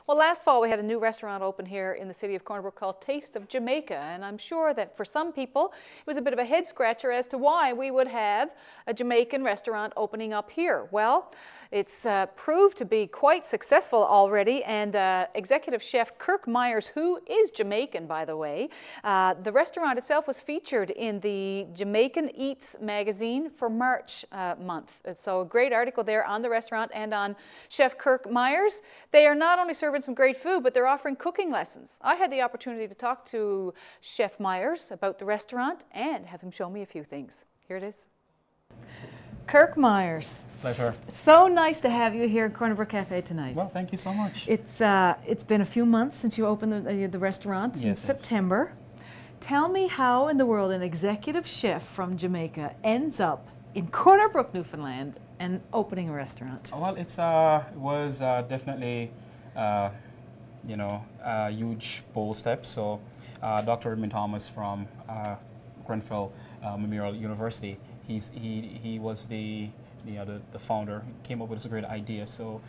Well, last fall we had a new restaurant open here in the city of Corner Brook called Taste of Jamaica, and I'm sure that for some people it was a bit of a head scratcher as to why we would have a Jamaican restaurant opening up here. Well, it's proved to be quite successful already, and executive chef Kirk Myers, who is Jamaican by the way, the restaurant itself was featured in the Jamaican Eats magazine for March month. So a great article there on the restaurant and on Chef Kirk Myers. They are not only serving some great food, but they're offering cooking lessons. I had the opportunity to talk to Chef Myers about the restaurant and have him show me a few things. Here it is. Kirk Myers. Pleasure. So nice to have you here at Corner Brook Cafe tonight. Well, thank you so much. It's been a few months since you opened the restaurant, since September. Tell me how in the world an executive chef from Jamaica ends up in Corner Brook, Newfoundland, and opening a restaurant. Well, it was definitely, a huge bold step. So, Dr. Edmund Thomas from Grenfell Memorial University, he was the founder. He came up with this great idea. So,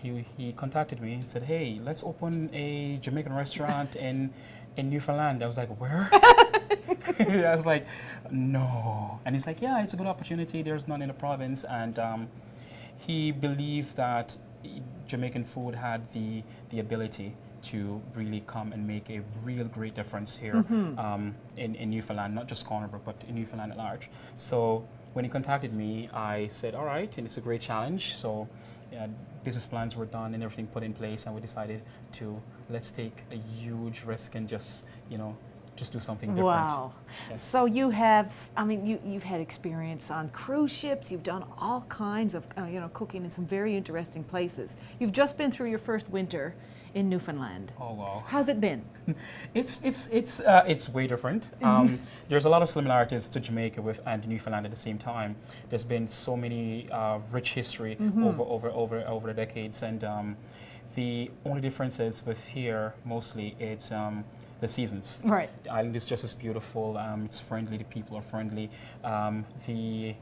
he contacted me and said, "Hey, let's open a Jamaican restaurant in Newfoundland." I was like, "Where?" I was like, "No." And he's like, "Yeah, it's a good opportunity. There's none in the province." And he believed that Jamaican food had the ability to really come and make a real great difference here in Newfoundland, not just Corner Brook, but in Newfoundland at large. So when he contacted me, I said, "All right," and it's a great challenge. So business plans were done and everything put in place, and we decided to let's take a huge risk and just do something different. Wow. Yes. So you've had experience on cruise ships. You've done all kinds of, cooking in some very interesting places. You've just been through your first winter in Newfoundland. Oh wow. How's it been? It's way different. There's a lot of similarities to Jamaica and Newfoundland at the same time. There's been so many rich history over the decades, and the only difference is with here mostly it's the seasons. Right. The island is just as beautiful. It's friendly. The people are friendly. The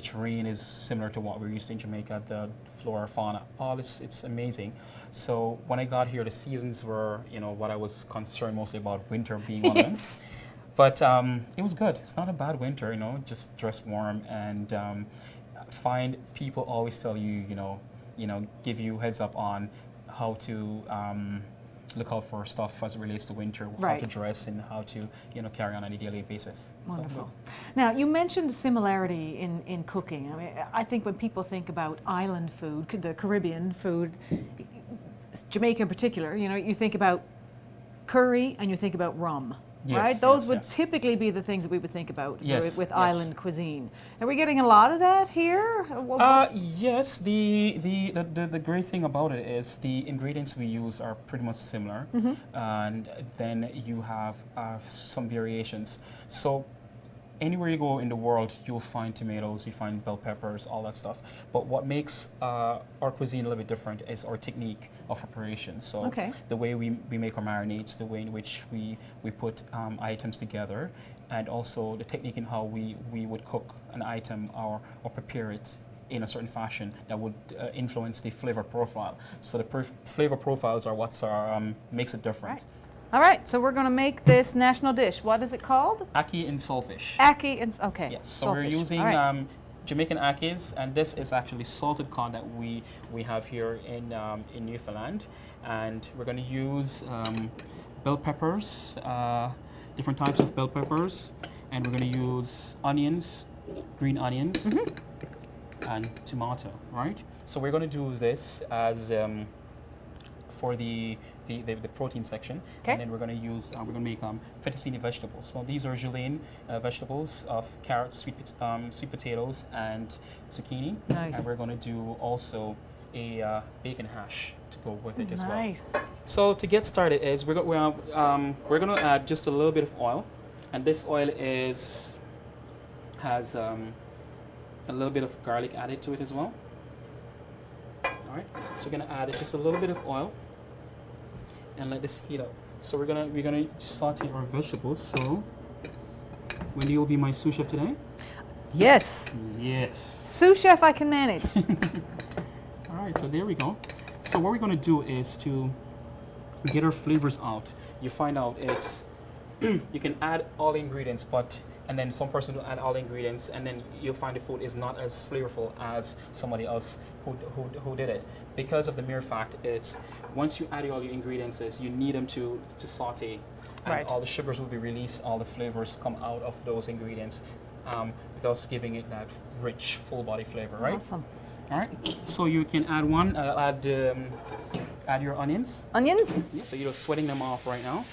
terrain is similar to what we're used to in Jamaica. The flora, fauna, it's amazing. So when I got here, the seasons were what I was concerned mostly about, winter being one of them. But it was good. It's not a bad winter. Just dress warm and find people always tell you give you heads up on how to look out for stuff as it relates to winter, how to dress and how to carry on a daily basis. Wonderful. Now you mentioned similarity in cooking. I think when people think about island food, the Caribbean food, Jamaica in particular, you think about curry and you think about rum. Yes, right? Those would yes. typically be the things that we would think about with Yes. island cuisine. Are we getting a lot of that here? Yes. The great thing about it is the ingredients we use are pretty much similar, and then you have some variations. So anywhere you go in the world, you'll find tomatoes, you find bell peppers, all that stuff. But what makes our cuisine a little bit different is our technique of preparation. So the way we make our marinades, the way in which we put items together, and also the technique in how we would cook an item or prepare it in a certain fashion that would influence the flavor profile. So the flavor profiles are what makes it different. Right. All right, so we're going to make this national dish. What is it called? Ackee and saltfish. Ackee and Yes. So saltfish. we're using Jamaican ackees, and this is actually salted cod that we have here in Newfoundland, and we're going to use bell peppers, different types of bell peppers, and we're going to use onions, green onions, and tomato. Right. So we're going to do this as for the protein section, and then we're going to use we're going to make fettuccine vegetables. So these are julienne vegetables of carrots, sweet potatoes, and zucchini. Nice. And we're going to do also a bacon hash to go with it as well. Nice. So to get started is we're going to add just a little bit of oil, and this oil has a little bit of garlic added to it as well. All right. So we're going to add just a little bit of oil and let this heat up. So we're gonna saute our vegetables. So Wendy will be my sous chef today. Yes. Yes. Sous chef I can manage. All right, so there we go. So what we're going to do is to get our flavors out. You find out it's you can add all the ingredients, and then some person will add all the ingredients, and then you'll find the food is not as flavorful as somebody else who did it. Because of the mere fact it's once you add all the ingredients, is you need them to saute, and Right. all the sugars will be released, all the flavors come out of those ingredients, thus giving it that rich, full body flavor, right? Awesome. All right. So you can add add your onions. Onions? Yeah, so you're sweating them off right now.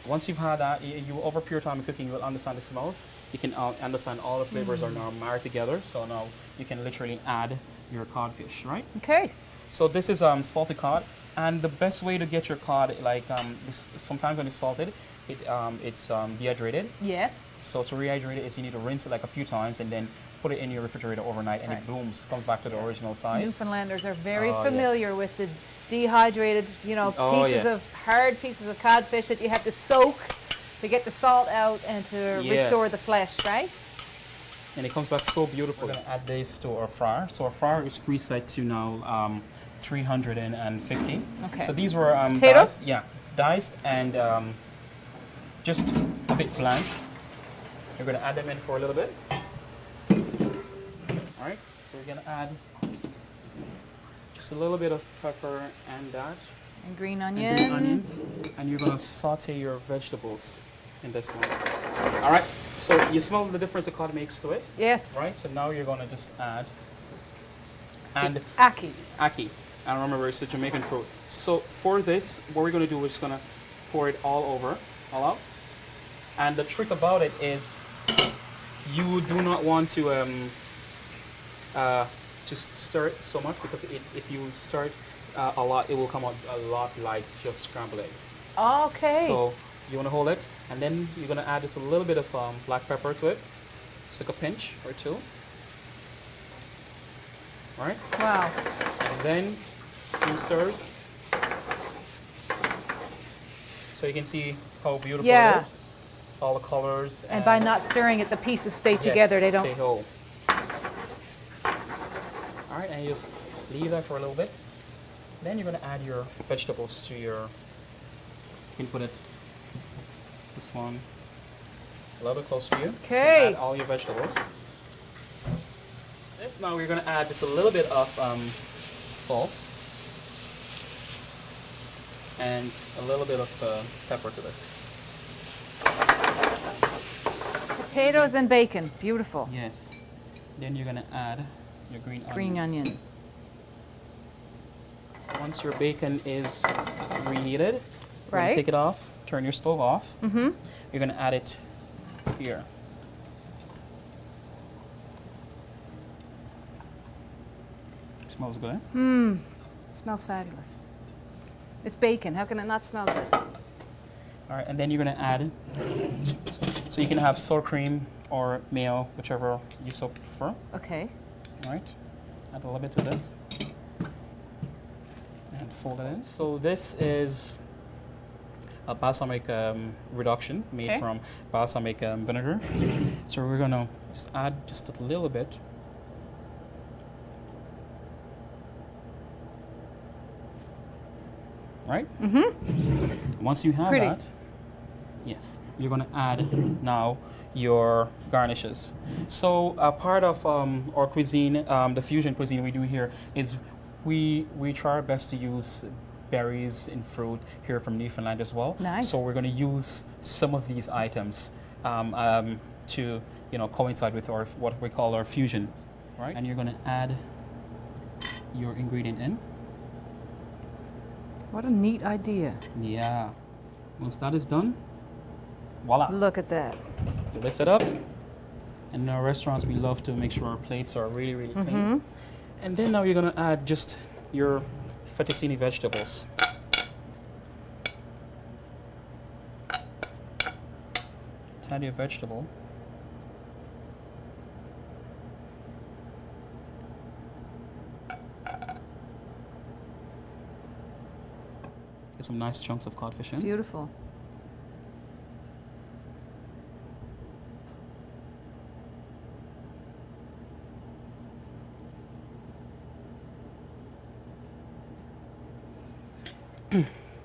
Once you've had that, you over a period of time of cooking, you will understand the smells. You can understand all the flavors are now married together. So now you can literally add your codfish, right? Okay. So this is salted cod, and the best way to get your cod, like sometimes when it's salted, it's dehydrated. Yes. So to rehydrate it, is you need to rinse it like a few times and then put it in your refrigerator overnight, and Right. it blooms, comes back to the original size. Newfoundlanders are very Oh, familiar yes. with the dehydrated, Oh, pieces yes. of hard pieces of codfish that you have to soak to get the salt out and to Yes. restore the flesh, right? And it comes back so beautiful. We're gonna add this to our fryer. So our fryer is preset to now 350. Okay. So these were Potato? diced, diced and just a bit blanch. You're gonna add them in for a little bit. All right. So we're gonna add just a little bit of pepper and that. And green And onion. the onions, and you're gonna saute your vegetables in this one. All right. So you smell the difference the cod makes to it, Yes. right? So now you're gonna just add and Ackee. ackee. And remember, it's a Jamaican fruit. So for this, what we're gonna do is just gonna pour it all out. And the trick about it is, you do not want to just stir it so much, because if you stir it a lot, it will come out a lot like just scrambled eggs. Okay. So you want to hold it, and then you're going to add just a little bit of black pepper to it, just like a pinch or two. All right, Wow. and then a few stirs. So you can see how beautiful Yeah. it is. All the colors. And by not stirring it, the pieces stay together. They don't. Stay whole. All right, and you just leave that for a little bit. Then you're going to add your vegetables to your. You can put it this one a little bit close to you. Okay. Add all your vegetables. This now we're going to add just a little bit of salt and a little bit of pepper to this. Potatoes and bacon. Beautiful. Yes. Then you're going to add your green onions. Green onion. So once your bacon is reheated, you're Right. gonna take it off, turn your stove off. Mm-hmm. You're gonna add it here. Smells good. Mmm. Smells fabulous. It's bacon. How can it not smell good? All right, and then you're gonna add. So you can have sour cream or mayo, whichever you so prefer. Okay. All right. Add a little bit to this. And fold it in. So this is a balsamic reduction made Okay. from balsamic vinegar. So we're gonna just add just a little bit. Right? Mm-hmm. Once you have Pretty. that, yes, you're gonna add now your garnishes. So part of our cuisine, the fusion cuisine we do here is we try our best to use berries and fruit here from Newfoundland as well. Nice. So we're going to use some of these items to coincide with our what we call our fusion, right? And you're going to add your ingredient in. What a neat idea. Yeah. Once that is done, voila. Look at that. You lift it up. And in our restaurants, we love to make sure our plates are really, really clean. And then now you're going to add just your fettuccine vegetables. Add your vegetable. Get some nice chunks of codfish in. Beautiful.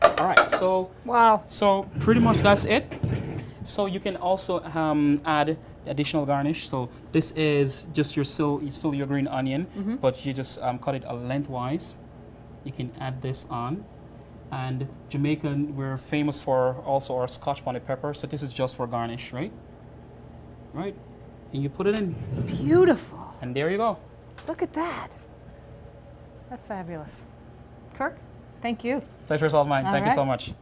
All right, so Wow. pretty much that's it. So you can also add additional garnish. So this is just still your green onion, but you just cut it lengthwise. You can add this on. And Jamaican, we're famous for also our Scotch bonnet pepper. So this is just for garnish, right? Right. And you put it in. Beautiful. And there you go. Look at that. That's fabulous. Kirk, thank you. Pleasure's all mine. All Thank you right. so much.